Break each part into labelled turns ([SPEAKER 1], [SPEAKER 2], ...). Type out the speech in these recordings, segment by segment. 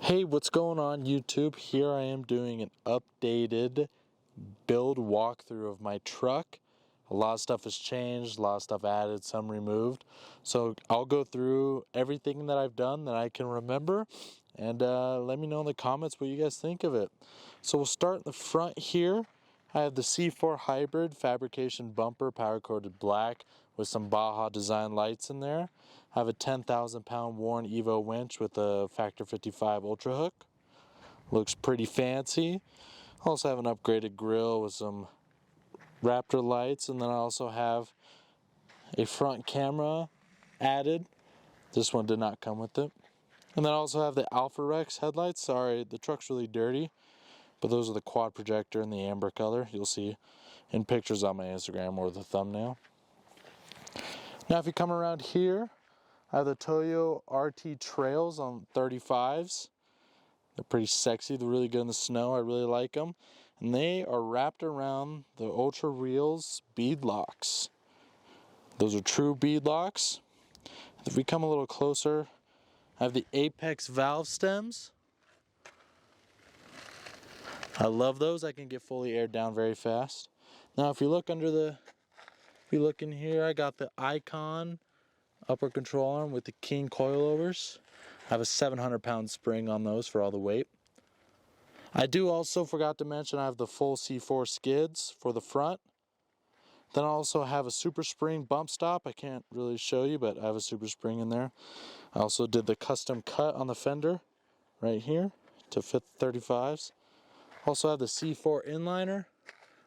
[SPEAKER 1] Hey, what's going on YouTube? Here I am doing an updated build walkthrough of my truck. A lot of stuff has changed, a lot of stuff added, some removed. So I'll go through everything that I've done that I can remember and let me know in the comments what you guys think of it. So we'll start in the front here. I have the C4 hybrid fabrication bumper, powder coated black with some Baja design lights in there. I have a 10,000 pound Warren Evo winch with a Factor 55 Ultra hook. Looks pretty fancy. I also have an upgraded grill with some Raptor lights, and then I also have a front camera added. This one did not come with it. And then I also have the Alpha Rex headlights. Sorry, the truck's really dirty, but those are the quad projector in the amber color. You'll see in pictures on my Instagram or the thumbnail. Now if you come around here, I have the Toyo RT Trails on 35s. They're pretty sexy. They're really good in the snow. I really like them. And they are wrapped around the Ultra Reels bead locks. Those are true bead locks. If we come a little closer, I have the Apex valve stems. I love those. I can get fully aired down very fast. Now if you look in here, I got the Icon upper control arm with the King coilovers. I have a 700 pound spring on those for all the weight. I do also forgot to mention I have the full C4 skids for the front. Then I also have a super spring bump stop. I can't really show you, but I have a super spring in there. I also did the custom cut on the fender right here to fit the 35s. Also have the C4 inliner.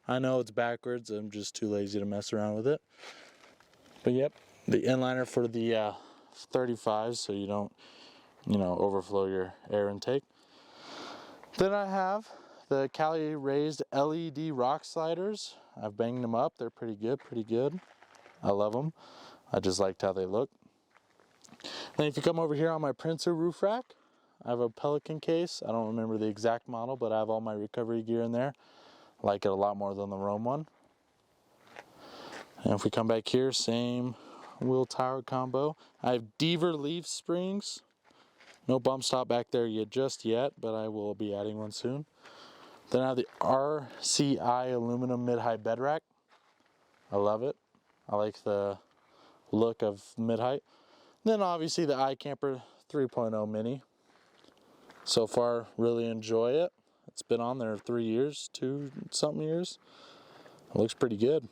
[SPEAKER 1] I know it's backwards. I'm just too lazy to mess around with it. But yep, the inliner for the 35s so you don't, overflow your air intake. Then I have the Cali raised LED rock sliders. I've banged them up. They're pretty good. I love them. I just liked how they look. Then if you come over here on my Princer roof rack, I have a Pelican case. I don't remember the exact model, but I have all my recovery gear in there. I like it a lot more than the Rome one. And if we come back here, same wheel tire combo. I have Deaver leaf springs. No bump stop back there just yet, but I will be adding one soon. Then I have the RCI aluminum mid-height bed rack. I love it. I like the look of mid-height. Then obviously the iCamper 3.0 Mini. So far, really enjoy it. It's been on there 3 years, 2-something years. It looks pretty good.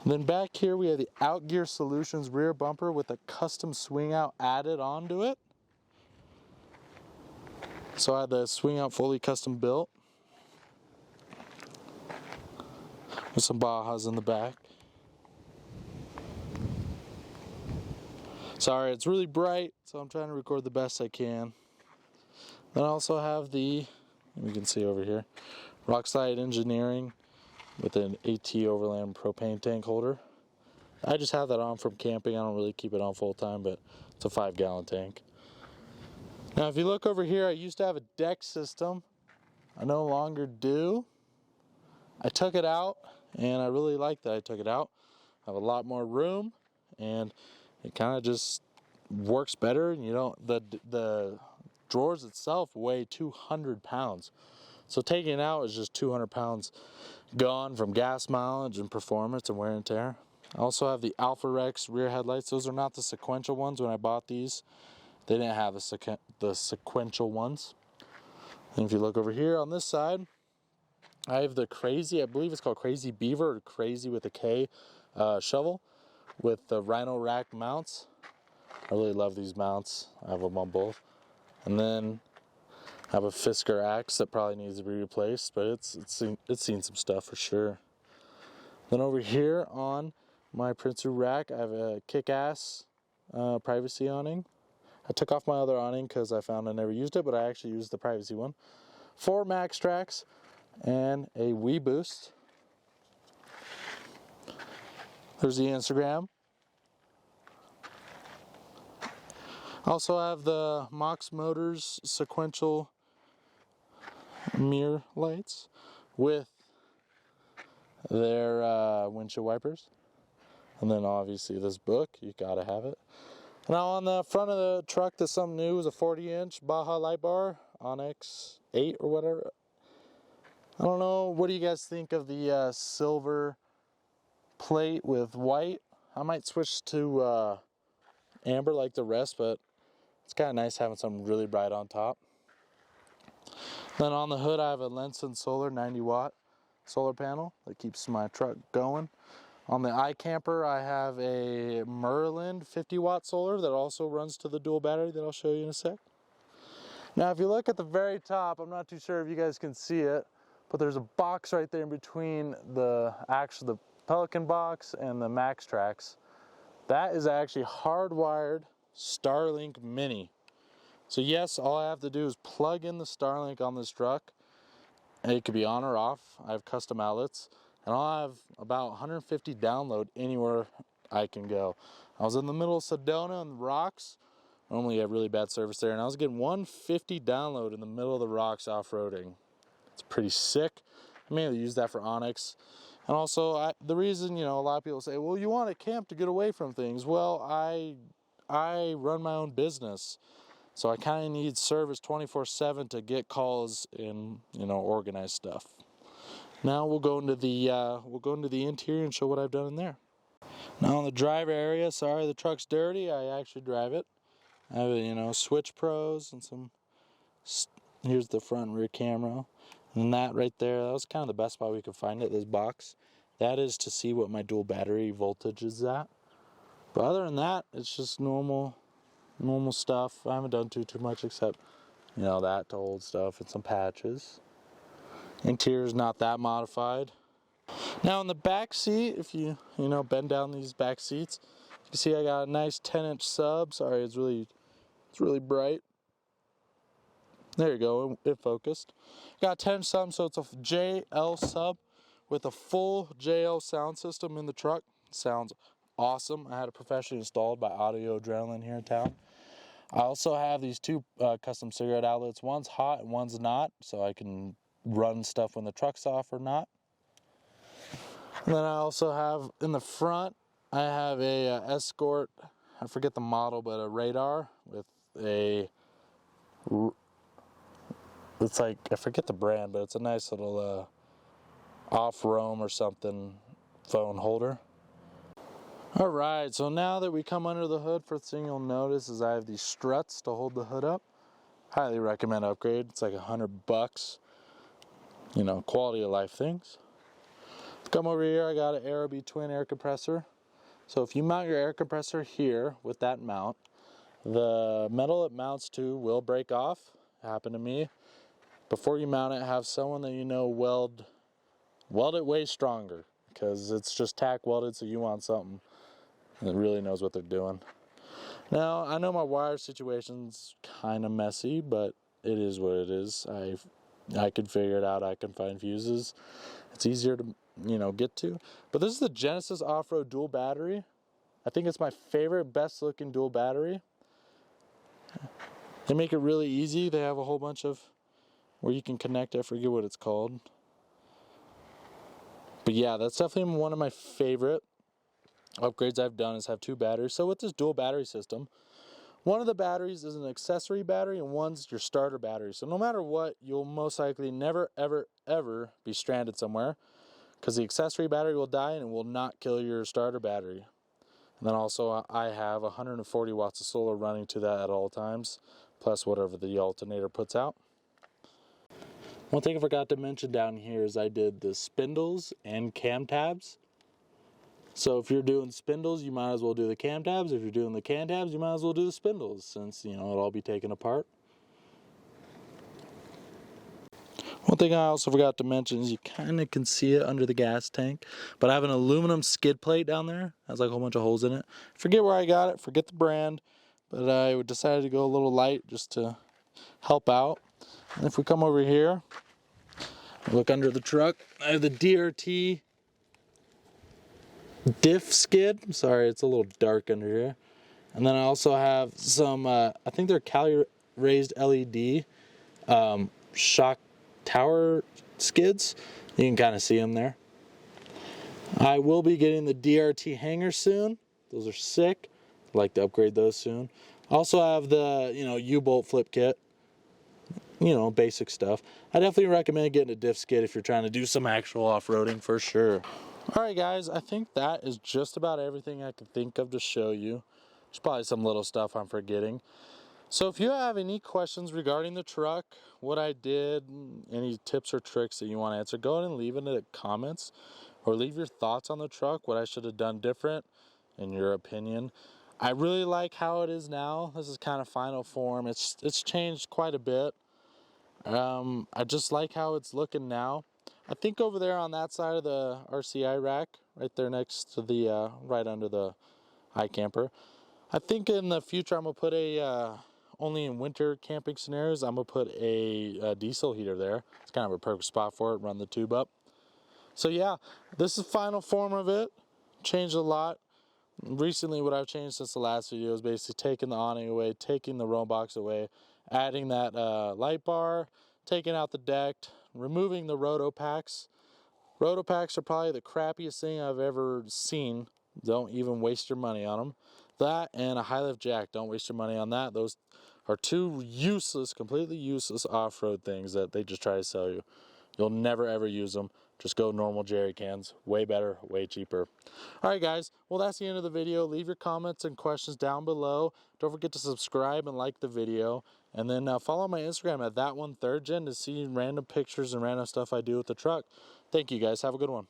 [SPEAKER 1] And then back here we have the Outgear Solutions rear bumper with a custom swing out added onto it. So I had the swing out fully custom built with some Bajas in the back. Sorry, it's really bright, so I'm trying to record the best I can. Then I also have the, you can see over here, Rockside Engineering with an AT Overland propane tank holder. I just have that on from camping. I don't really keep it on full time, but it's a 5-gallon tank. Now if you look over here, I used to have a deck system. I no longer do. I took it out and I really like that I took it out. I have a lot more room and it kind of just works better. And the drawers itself weigh 200 pounds. So taking it out is just 200 pounds gone from gas mileage and performance and wear and tear. I also have the Alpha Rex rear headlights. Those are not the sequential ones. When I bought these, they didn't have the sequential ones. And if you look over here on this side, I have the Crazy, I believe it's called Crazy Beaver or Crazy with a K shovel with the Rhino rack mounts. I really love these mounts. I have them on both. And then I have a Fisker axe that probably needs to be replaced, but it's seen some stuff for sure. Then over here on my Princer rack, I have a kick-ass privacy awning. I took off my other awning because I found I never used it, but I actually used the privacy one. 4 max tracks and a Wii Boost. There's the Instagram. I also have the Mox Motors sequential mirror lights with their windshield wipers. And then obviously this book, you gotta have it. Now on the front of the truck, there's something new. Is a 40-inch Baja light bar, Onyx 8 or whatever. I don't know. What do you guys think of the silver plate with white? I might switch to amber like the rest, but it's kind of nice having something really bright on top. Then on the hood, I have a Lenson Solar 90-watt solar panel that keeps my truck going. On the iCamper, I have a Merlin 50-watt solar that also runs to the dual battery that I'll show you in a sec. Now, if you look at the very top, I'm not too sure if you guys can see it, but there's a box right there in between the Pelican box and the Max Tracks. That is actually hardwired Starlink Mini. So yes, all I have to do is plug in the Starlink on this truck, and it could be on or off. I have custom outlets, and I'll have about 150 download anywhere I can go. I was in the middle of Sedona and the rocks. Normally you have really bad service there, and I was getting 150 download in the middle of the rocks off-roading. It's pretty sick. I mainly use that for Onyx. And also, the reason, a lot of people say, well, you want a camp to get away from things. Well, I run my own business, so I kind of need service 24/7 to get calls and, organize stuff. Now we'll go into the interior and show what I've done in there. Now in the driver area, sorry the truck's dirty. I actually drive it. I have, switch pros and here's the front and rear camera. And that right there, that was kind of the best spot we could find it, this box. That is to see what my dual battery voltage is at. But other than that, it's just normal stuff. I haven't done too much except, that to hold stuff and some patches. Interior's not that modified. Now in the back seat, if you bend down these back seats, you can see I got a nice 10-inch sub. Sorry, it's really bright. There you go, it focused. Got a 10-inch sub, so it's a JL sub with a full JL sound system in the truck. Sounds awesome. I had it professionally installed by Audio Adrenaline here in town. I also have these two custom cigarette outlets. One's hot and one's not, so I can run stuff when the truck's off or not. And then I also have in the front, I have a Escort, I forget the model, but a radar with it's like, I forget the brand, but it's a nice little off-roam or something phone holder. Alright, so now that we come under the hood, first thing you'll notice is I have these struts to hold the hood up. Highly recommend upgrade. It's like $100. Quality of life things. Come over here, I got an Aerobee twin air compressor. So if you mount your air compressor here with that mount, the metal it mounts to will break off. It happened to me. Before you mount it, have someone that weld it way stronger, because it's just tack welded, so you want something that really knows what they're doing. Now, I know my wire situation's kind of messy, but it is what it is. I can figure it out. I can find fuses. It's easier to get to. But this is the Genesis off-road dual battery. I think it's my favorite, best looking dual battery. They make it really easy. They have a whole bunch of where you can connect. I forget what it's called. But yeah, that's definitely one of my favorite upgrades I've done, is have two batteries. So with this dual battery system, one of the batteries is an accessory battery and one's your starter battery. So no matter what, you'll most likely never, ever, ever be stranded somewhere, because the accessory battery will die and it will not kill your starter battery. And then also I have 140 watts of solar running to that at all times, plus whatever the alternator puts out. One thing I forgot to mention down here is I did the spindles and cam tabs. So if you're doing spindles, you might as well do the cam tabs. If you're doing the cam tabs, you might as well do the spindles, since it'll all be taken apart. One thing I also forgot to mention is you kind of can see it under the gas tank, but I have an aluminum skid plate down there. It has like a whole bunch of holes in it. Forget where I got it, forget the brand, but I decided to go a little light just to help out. And if we come over here, look under the truck, I have the DRT diff skid. Sorry, it's a little dark under here. And then I also have some, I think they're Cali raised LED shock tower skids. You can kind of see them there. I will be getting the DRT hanger soon. Those are sick. I'd like to upgrade those soon. Also have the, U-bolt flip kit. Basic stuff. I definitely recommend getting a diff skid if you're trying to do some actual off-roading for sure. Alright guys, I think that is just about everything I can think of to show you. There's probably some little stuff I'm forgetting. So if you have any questions regarding the truck, what I did, any tips or tricks that you want to answer, go ahead and leave it in the comments, or leave your thoughts on the truck, what I should have done different, in your opinion. I really like how it is now. This is kind of final form. It's changed quite a bit. I just like how it's looking now. I think over there on that side of the RCI rack, right there next to the, right under the high camper, I think in the future I'm going to put only in winter camping scenarios, I'm going to put a diesel heater there. It's kind of a perfect spot for it, run the tube up. So yeah, this is the final form of it. Changed a lot. Recently what I've changed since the last video is basically taking the awning away, taking the roam box away, adding that light bar, taking out the deck, removing the roto packs. Roto packs are probably the crappiest thing I've ever seen. Don't even waste your money on them. That and a high lift jack, don't waste your money on that. Those are two useless, completely useless off-road things that they just try to sell you. You'll never ever use them. Just go normal jerry cans. Way better, way cheaper. Alright guys, well that's the end of the video. Leave your comments and questions down below. Don't forget to subscribe and like the video. And then follow my Instagram at that1 3rd gen to see random pictures and random stuff I do with the truck. Thank you guys. Have a good one.